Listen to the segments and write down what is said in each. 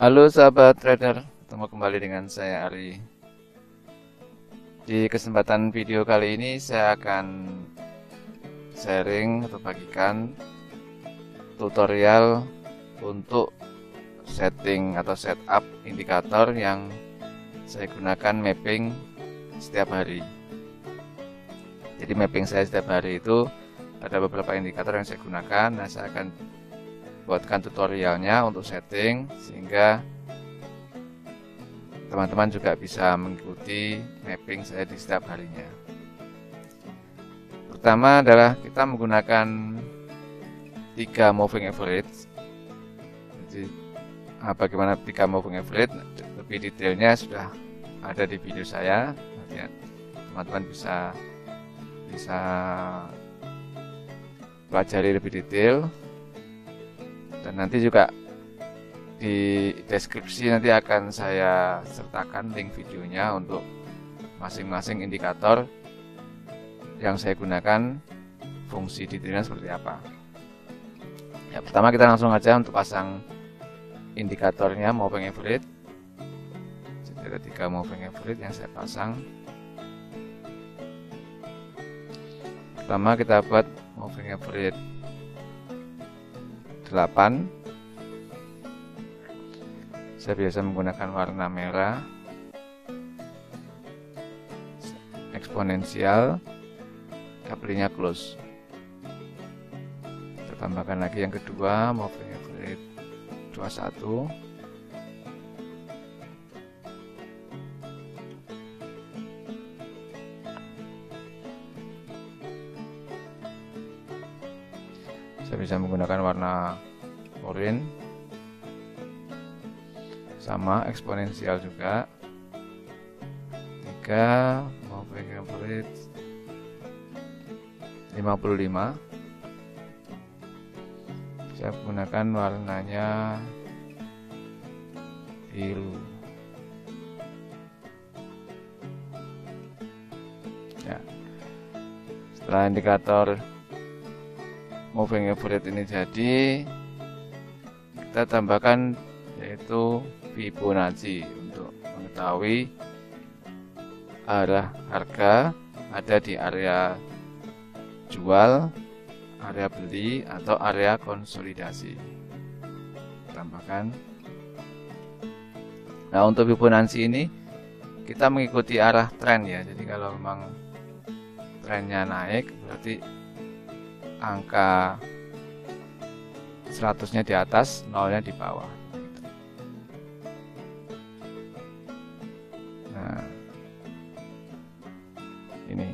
Halo sahabat trader, ketemu kembali dengan saya Ari. Di kesempatan video kali ini saya akan sharing atau bagikan tutorial untuk setting atau setup indikator yang saya gunakan mapping setiap hari. Jadi mapping saya setiap hari itu ada beberapa indikator yang saya gunakan. Nah, saya akan buatkan tutorialnya untuk setting sehingga teman-teman juga bisa mengikuti mapping saya di setiap harinya. Pertama adalah kita menggunakan 3 moving average. Jadi bagaimana 3 moving average lebih detailnya sudah ada di video saya. Nanti teman-teman bisa pelajari lebih detail. Dan nanti juga di deskripsi nanti akan saya sertakan link videonya untuk masing-masing indikator yang saya gunakan, fungsi detailnya seperti apa. Ya, pertama kita langsung aja untuk pasang indikatornya moving average. Jadi ada 3 moving average yang saya pasang. Pertama kita buat moving average 8. Saya biasa menggunakan warna merah, eksponensial, couplingnya close. Kita tambahkan lagi yang kedua, moving average 21. Saya bisa menggunakan warna oranye, sama eksponensial juga. 3 moving average 55. Saya menggunakan warnanya biru. Ya. Setelah indikator moving average ini jadi, kita tambahkan yaitu Fibonacci untuk mengetahui arah harga ada di area jual, area beli, atau area konsolidasi. Tambahkan. Nah, untuk Fibonacci ini kita mengikuti arah tren ya. Jadi kalau memang trennya naik berarti angka 100-nya di atas, 0-nya di bawah. Nah, ini.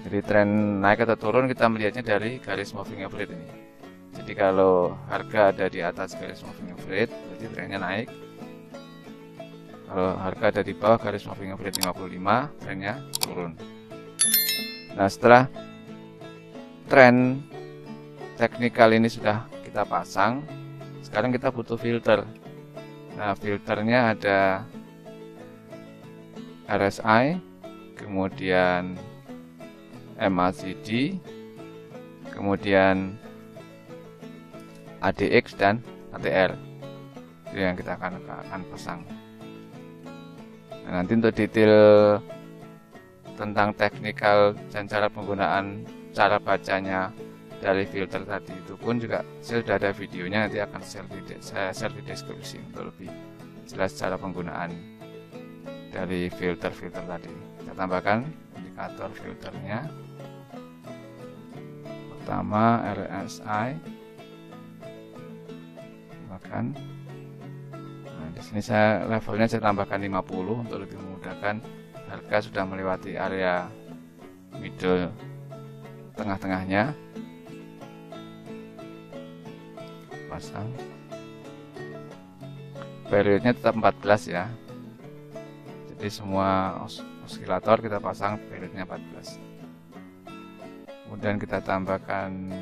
Jadi tren naik atau turun kita melihatnya dari garis moving average ini. Jadi kalau harga ada di atas garis moving average, berarti trennya naik. Kalau harga ada di bawah garis moving average 55, trennya turun. Nah, setelah tren teknikal ini sudah kita pasang, sekarang kita butuh filter. Nah, filternya ada RSI, kemudian MACD, kemudian ADX dan ATR. Itu yang kita akan pasang. Nah, nanti untuk detail tentang teknikal dan cara penggunaan, cara bacanya dari filter tadi itu pun juga saya sudah ada videonya, nanti akan saya share di deskripsi untuk lebih jelas cara penggunaan dari filter-filter tadi. Kita tambahkan indikator filternya. Pertama RSI, tambahkan. Nah, di sini levelnya saya tambahkan 50 untuk lebih memudahkan. Harga sudah melewati area middle tengah-tengahnya. Pasang. Periodenya tetap 14 ya. Jadi semua osilator kita pasang periodenya 14. Kemudian kita tambahkan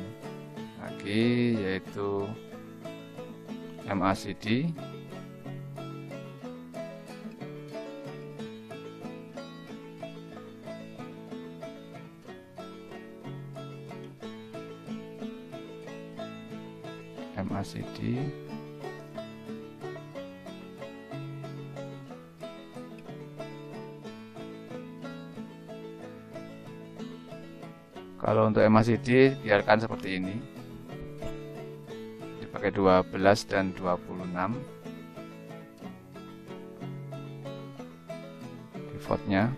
lagi yaitu MACD. MACD Kalau untuk MACD biarkan seperti ini, dipakai 12 dan 26 defaultnya.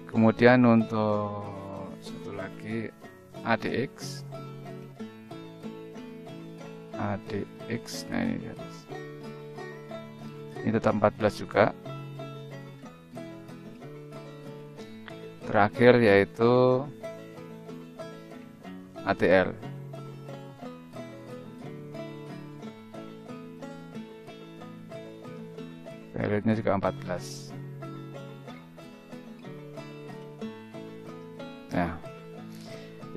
Kemudian untuk satu lagi ADX, nah ini di atas, ini tetap 14 juga. Terakhir yaitu ATR, periodnya juga 14. Nah,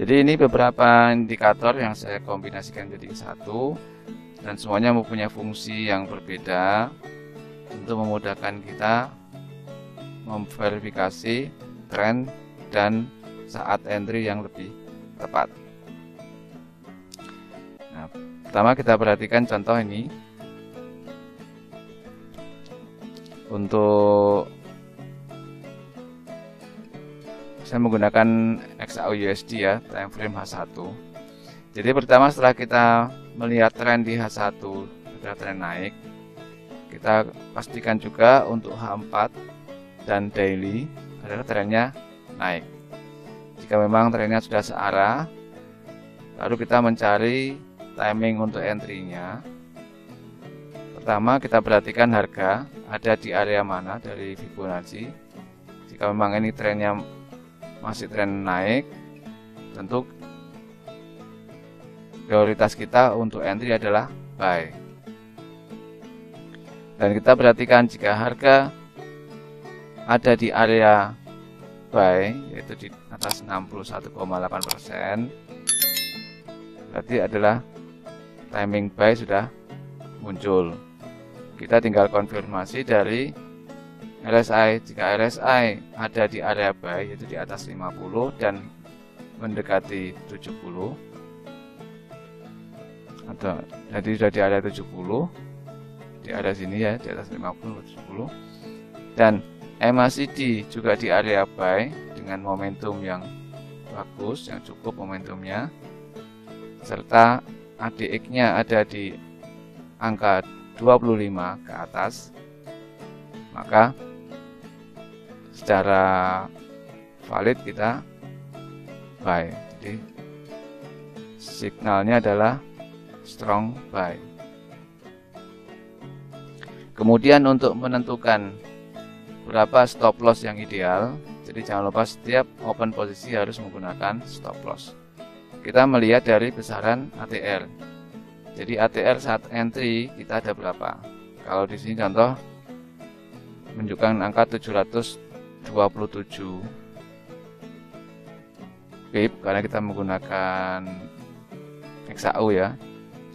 jadi ini beberapa indikator yang saya kombinasikan jadi satu, dan semuanya mempunyai fungsi yang berbeda untuk memudahkan kita memverifikasi tren dan saat entry yang lebih tepat. Nah, pertama kita perhatikan contoh ini. Untuk saya menggunakan XAUUSD ya, time frame H1. Jadi pertama setelah kita melihat tren di H1 adalah tren naik, kita pastikan juga untuk H4 dan daily adalah trennya naik. Jika memang trennya sudah searah, lalu kita mencari timing untuk entry-nya. Pertama kita perhatikan harga ada di area mana dari Fibonacci. Jika memang ini trennya masih tren naik, tentu prioritas kita untuk entry adalah buy. Dan kita perhatikan jika harga ada di area buy, yaitu di atas 61,8%, berarti adalah timing buy sudah muncul. Kita tinggal konfirmasi dari RSI. Jika RSI ada di area buy, yaitu di atas 50 dan mendekati 70, atau jadi sudah di area 70, di area sini ya, di atas 50 70, dan MACD juga di area buy dengan momentum yang bagus, yang cukup momentumnya, serta ADX-nya ada di angka 25 ke atas, maka secara valid kita buy. Jadi signalnya adalah strong buy. Kemudian untuk menentukan berapa stop loss yang ideal, jadi jangan lupa setiap open posisi harus menggunakan stop loss. Kita melihat dari besaran ATR. Jadi ATR saat entry kita ada berapa? Kalau di sini contoh menunjukkan angka 727 pip karena kita menggunakan XAU ya.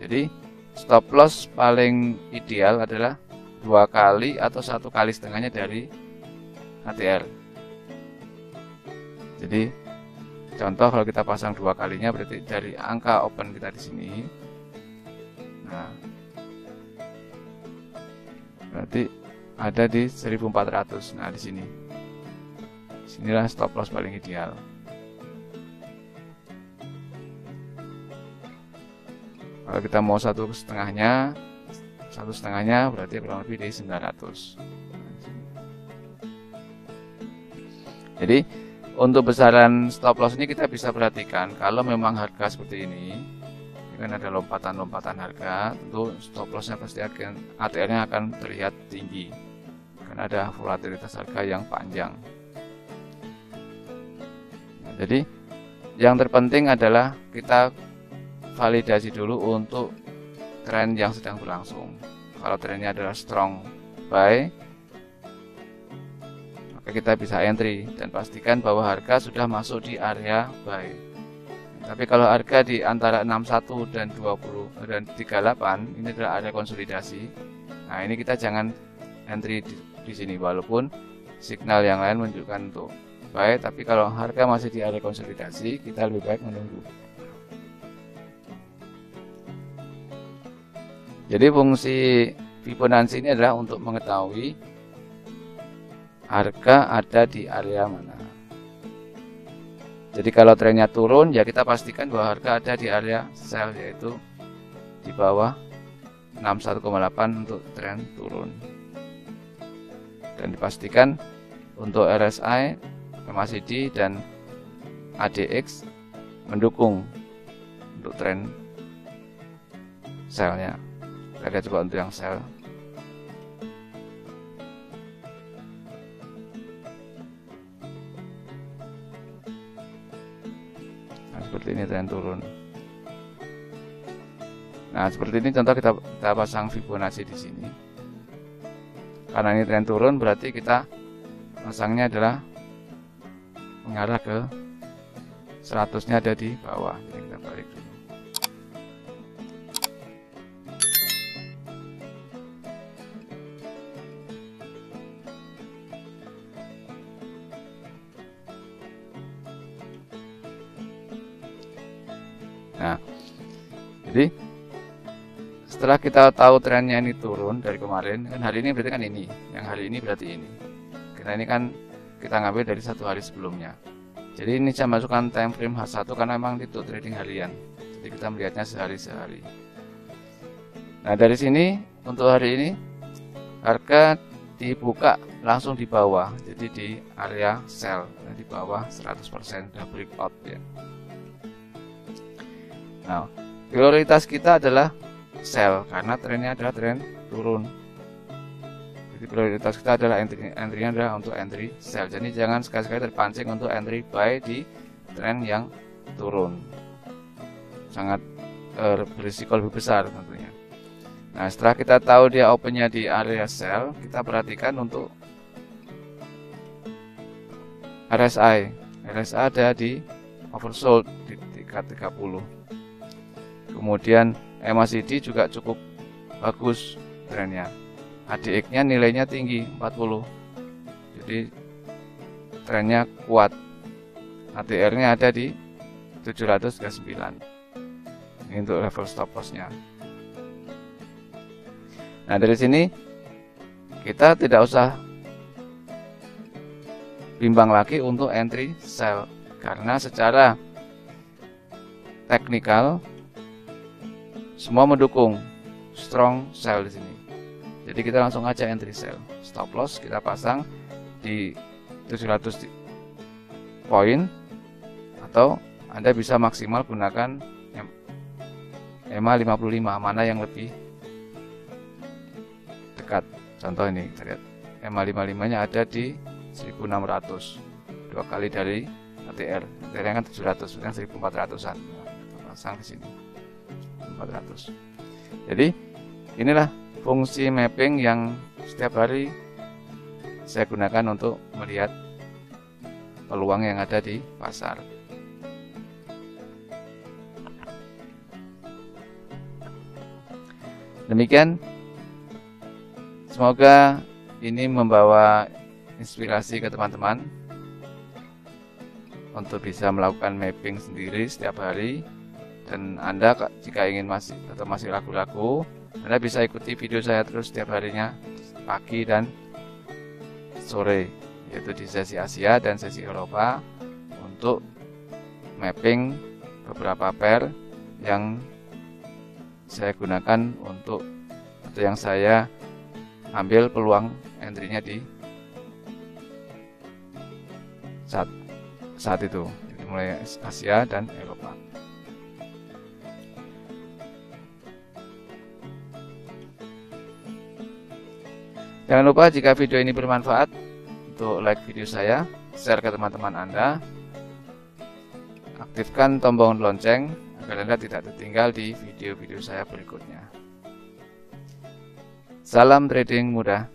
Jadi stop loss paling ideal adalah 2 kali atau 1 kali setengahnya dari ATR. Jadi contoh kalau kita pasang 2 kalinya berarti dari angka open kita di sini. Nah, berarti ada di 1400. Nah, di sini. Sinilah stop loss paling ideal. Kalau kita mau 1,5-nya berarti kurang lebih di 900. Jadi untuk besaran stop loss ini kita bisa perhatikan kalau memang harga seperti ini kan ada lompatan-lompatan harga, tentu stop lossnya pasti akan ATR-nya akan terlihat tinggi karena ada volatilitas harga yang panjang. Nah, jadi yang terpenting adalah kita validasi dulu untuk tren yang sedang berlangsung. Kalau trennya adalah strong buy, maka kita bisa entry dan pastikan bahwa harga sudah masuk di area buy. Tapi kalau harga di antara 61 dan 20 dan 38 ini adalah area konsolidasi. Nah, ini kita jangan entry di sini walaupun signal yang lain menunjukkan untuk buy, tapi kalau harga masih di area konsolidasi, kita lebih baik menunggu. Jadi fungsi Fibonacci ini adalah untuk mengetahui harga ada di area mana. Jadi kalau trennya turun, ya kita pastikan bahwa harga ada di area sell, yaitu di bawah 61,8 untuk tren turun. Dan dipastikan untuk RSI, MACD dan ADX mendukung untuk tren sell-nya. Kita lihat coba untuk yang sell. Nah, seperti ini tren turun. Nah, seperti ini contoh kita pasang Fibonacci di sini. Karena ini tren turun, berarti kita pasangnya adalah mengarah ke 100-nya ada di bawah. Jadi kita balik dulu. Nah, jadi setelah kita tahu trennya ini turun dari kemarin, kan hari ini berarti kan ini, yang hari ini berarti ini. Karena ini kan kita ngambil dari 1 hari sebelumnya. Jadi ini saya masukkan time frame H1 karena memang itu trading harian. Jadi kita melihatnya sehari-sehari. Nah, dari sini untuk hari ini harga dibuka langsung di bawah. Jadi di area sell, di bawah 100% sudah breakout ya. Nah, prioritas kita adalah sell karena trennya adalah tren turun. Jadi prioritas kita adalah entry-nya adalah untuk entry sell. Jadi jangan sekali-sekali terpancing untuk entry buy di tren yang turun. Sangat berisiko lebih besar tentunya. Nah, setelah kita tahu dia opennya di area sell, kita perhatikan untuk RSI. RSI ada di oversold di tingkat 30. Kemudian MACD juga cukup bagus trennya. ADX-nya nilainya tinggi 40. Jadi trennya kuat. ATR-nya ada di 739. Ini untuk level stop loss-nya. Nah, dari sini kita tidak usah bimbang lagi untuk entry sell karena secara teknikal semua mendukung strong sell di sini. Jadi kita langsung aja entry sell. Stop loss kita pasang di 700 poin atau Anda bisa maksimal gunakan EMA 55, mana yang lebih dekat. Contoh ini kita lihat EMA 55-nya ada di 1600. 2 kali dari ATR. ATR-nya kan 700, kan 1400-an. Kita pasang di sini. 400. Jadi inilah fungsi mapping yang setiap hari saya gunakan untuk melihat peluang yang ada di pasar. Demikian, semoga ini membawa inspirasi ke teman-teman untuk bisa melakukan mapping sendiri setiap hari. Dan Anda jika ingin masih ragu-ragu, Anda bisa ikuti video saya terus setiap harinya pagi dan sore, yaitu di sesi Asia dan sesi Eropa untuk mapping beberapa pair yang saya gunakan untuk atau yang saya ambil peluang entry-nya di saat itu, jadi mulai Asia dan Eropa. Jangan lupa jika video ini bermanfaat untuk like video saya, share ke teman-teman Anda, aktifkan tombol lonceng agar Anda tidak tertinggal di video-video saya berikutnya. Salam trading mudah.